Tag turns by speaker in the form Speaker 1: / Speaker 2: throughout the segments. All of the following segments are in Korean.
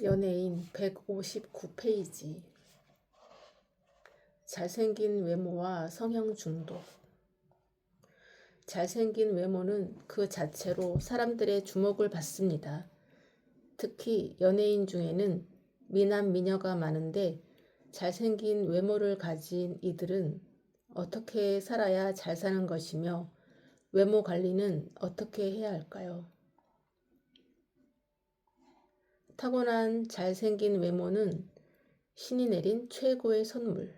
Speaker 1: 연예인 159페이지. 잘생긴 외모와 성형 중독. 잘생긴 외모는 그 자체로 사람들의 주목을 받습니다. 특히 연예인 중에는 미남 미녀가 많은데 잘생긴 외모를 가진 이들은 어떻게 살아야 잘 사는 것이며 외모 관리는 어떻게 해야 할까요? 타고난 잘생긴 외모는 신이 내린 최고의 선물.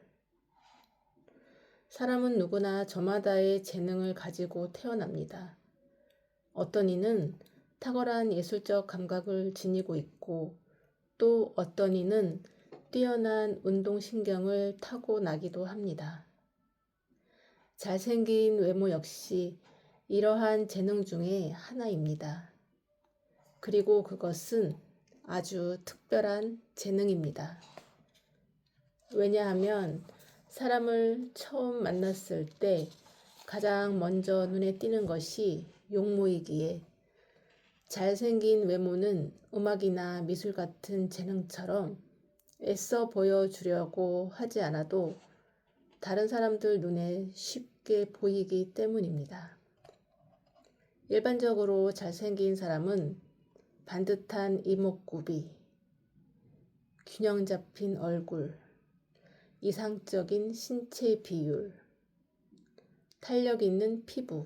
Speaker 1: 사람은 누구나 저마다의 재능을 가지고 태어납니다. 어떤 이는 탁월한 예술적 감각을 지니고 있고 또 어떤 이는 뛰어난 운동신경을 타고나기도 합니다. 잘생긴 외모 역시 이러한 재능 중에 하나입니다. 그리고 그것은 아주 특별한 재능입니다. 왜냐하면 사람을 처음 만났을 때 가장 먼저 눈에 띄는 것이 용모이기에 잘생긴 외모는 음악이나 미술 같은 재능처럼 애써 보여주려고 하지 않아도 다른 사람들 눈에 쉽게 보이기 때문입니다. 일반적으로 잘생긴 사람은 반듯한 이목구비, 균형 잡힌 얼굴, 이상적인 신체 비율, 탄력 있는 피부,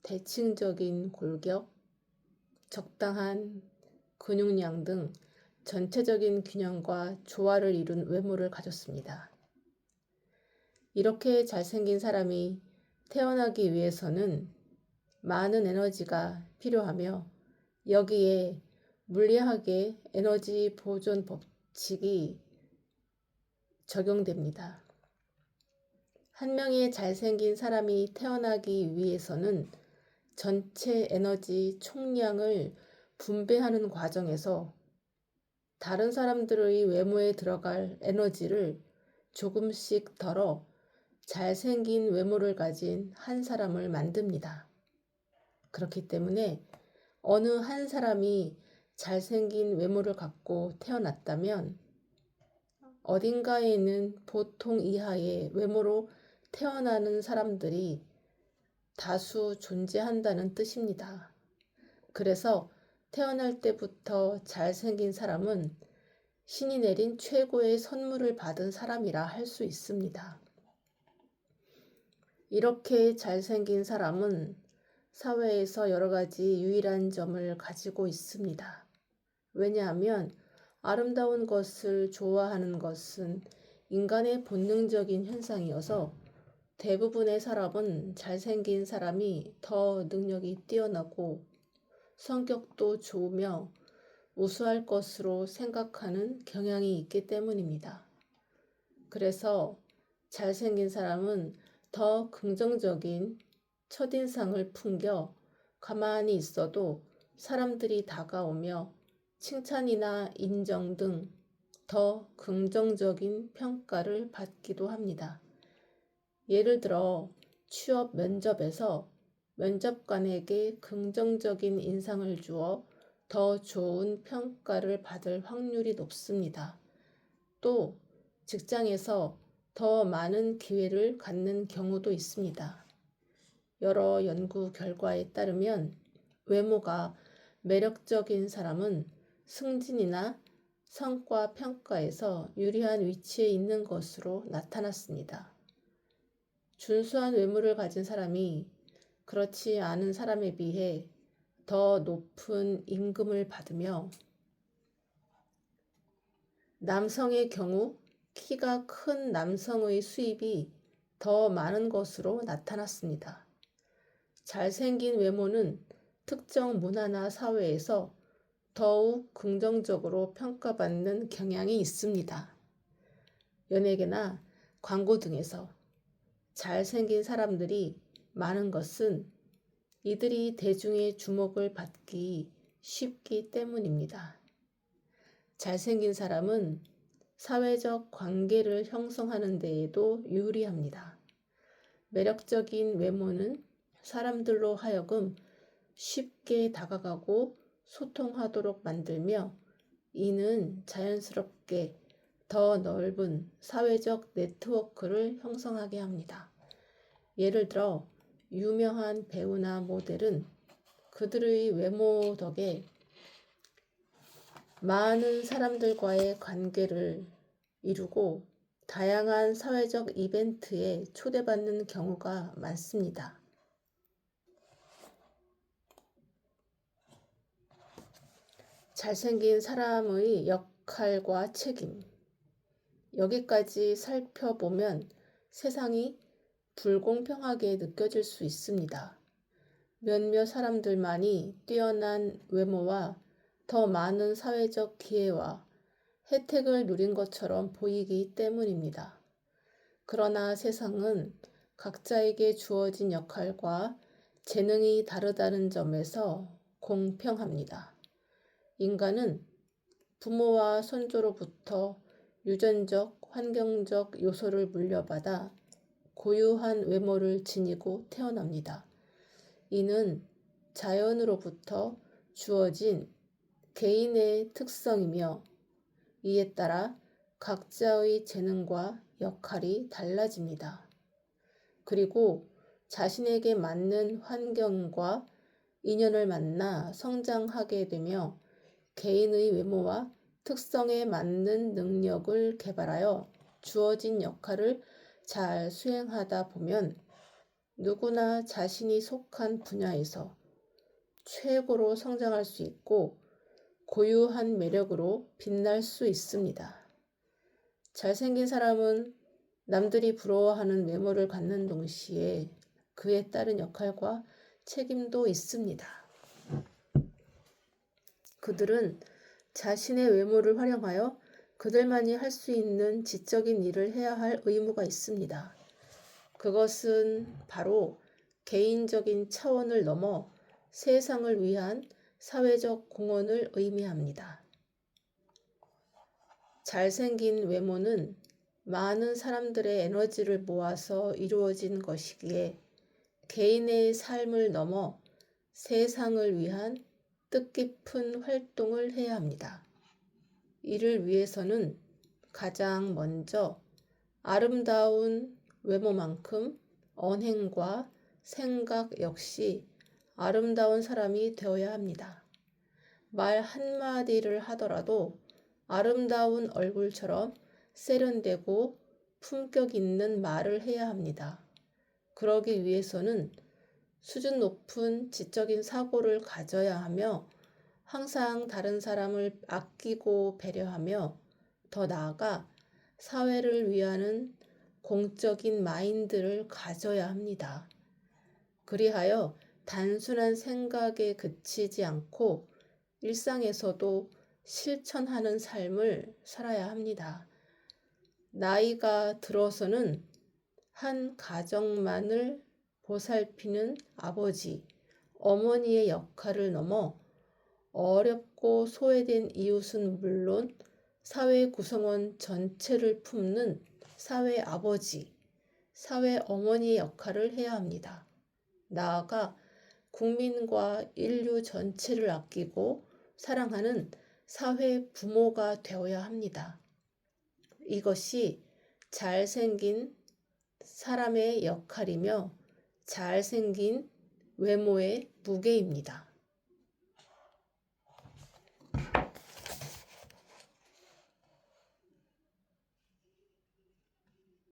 Speaker 1: 대칭적인 골격, 적당한 근육량 등 전체적인 균형과 조화를 이룬 외모를 가졌습니다. 이렇게 잘생긴 사람이 태어나기 위해서는 많은 에너지가 필요하며 여기에 물리학의 에너지 보존 법칙이 적용됩니다. 한 명의 잘생긴 사람이 태어나기 위해서는 전체 에너지 총량을 분배하는 과정에서 다른 사람들의 외모에 들어갈 에너지를 조금씩 덜어 잘생긴 외모를 가진 한 사람을 만듭니다. 그렇기 때문에 어느 한 사람이 잘생긴 외모를 갖고 태어났다면 어딘가에는 보통 이하의 외모로 태어나는 사람들이 다수 존재한다는 뜻입니다. 그래서 태어날 때부터 잘생긴 사람은 신이 내린 최고의 선물을 받은 사람이라 할 수 있습니다. 이렇게 잘생긴 사람은 사회에서 여러 가지 유일한 점을 가지고 있습니다. 왜냐하면 아름다운 것을 좋아하는 것은 인간의 본능적인 현상이어서 대부분의 사람은 잘생긴 사람이 더 능력이 뛰어나고 성격도 좋으며 우수할 것으로 생각하는 경향이 있기 때문입니다. 그래서 잘생긴 사람은 더 긍정적인 첫인상을 풍겨 가만히 있어도 사람들이 다가오며 칭찬이나 인정 등 더 긍정적인 평가를 받기도 합니다. 예를 들어 취업 면접에서 면접관에게 긍정적인 인상을 주어 더 좋은 평가를 받을 확률이 높습니다. 또 직장에서 더 많은 기회를 갖는 경우도 있습니다. 여러 연구 결과에 따르면 외모가 매력적인 사람은 승진이나 성과 평가에서 유리한 위치에 있는 것으로 나타났습니다. 준수한 외모를 가진 사람이 그렇지 않은 사람에 비해 더 높은 임금을 받으며 남성의 경우 키가 큰 남성의 수입이 더 많은 것으로 나타났습니다. 잘생긴 외모는 특정 문화나 사회에서 더욱 긍정적으로 평가받는 경향이 있습니다. 연예계나 광고 등에서 잘생긴 사람들이 많은 것은 이들이 대중의 주목을 받기 쉽기 때문입니다. 잘생긴 사람은 사회적 관계를 형성하는 데에도 유리합니다. 매력적인 외모는 사람들로 하여금 쉽게 다가가고 소통하도록 만들며 이는 자연스럽게 더 넓은 사회적 네트워크를 형성하게 합니다. 예를 들어 유명한 배우나 모델은 그들의 외모 덕에 많은 사람들과의 관계를 이루고 다양한 사회적 이벤트에 초대받는 경우가 많습니다. 잘생긴 사람의 역할과 책임. 여기까지 살펴보면 세상이 불공평하게 느껴질 수 있습니다. 몇몇 사람들만이 뛰어난 외모와 더 많은 사회적 기회와 혜택을 누린 것처럼 보이기 때문입니다. 그러나 세상은 각자에게 주어진 역할과 재능이 다르다는 점에서 공평합니다. 인간은 부모와 선조로부터 유전적, 환경적 요소를 물려받아 고유한 외모를 지니고 태어납니다. 이는 자연으로부터 주어진 개인의 특성이며 이에 따라 각자의 재능과 역할이 달라집니다. 그리고 자신에게 맞는 환경과 인연을 만나 성장하게 되며 개인의 외모와 특성에 맞는 능력을 개발하여 주어진 역할을 잘 수행하다 보면 누구나 자신이 속한 분야에서 최고로 성장할 수 있고 고유한 매력으로 빛날 수 있습니다. 잘생긴 사람은 남들이 부러워하는 외모를 갖는 동시에 그에 따른 역할과 책임도 있습니다. 그들은 자신의 외모를 활용하여 그들만이 할 수 있는 지적인 일을 해야 할 의무가 있습니다. 그것은 바로 개인적인 차원을 넘어 세상을 위한 사회적 공헌을 의미합니다. 잘생긴 외모는 많은 사람들의 에너지를 모아서 이루어진 것이기에 개인의 삶을 넘어 세상을 위한 뜻깊은 활동을 해야 합니다. 이를 위해서는 가장 먼저 아름다운 외모만큼 언행과 생각 역시 아름다운 사람이 되어야 합니다. 말 한마디를 하더라도 아름다운 얼굴처럼 세련되고 품격 있는 말을 해야 합니다. 그러기 위해서는 수준 높은 지적인 사고를 가져야 하며 항상 다른 사람을 아끼고 배려하며 더 나아가 사회를 위하는 공적인 마인드를 가져야 합니다. 그리하여 단순한 생각에 그치지 않고 일상에서도 실천하는 삶을 살아야 합니다. 나이가 들어서는 한 가정만을 보살피는 아버지, 어머니의 역할을 넘어 어렵고 소외된 이웃은 물론 사회 구성원 전체를 품는 사회 아버지, 사회 어머니의 역할을 해야 합니다. 나아가 국민과 인류 전체를 아끼고 사랑하는 사회 부모가 되어야 합니다. 이것이 잘생긴 사람의 역할이며 잘생긴 외모의 무게입니다.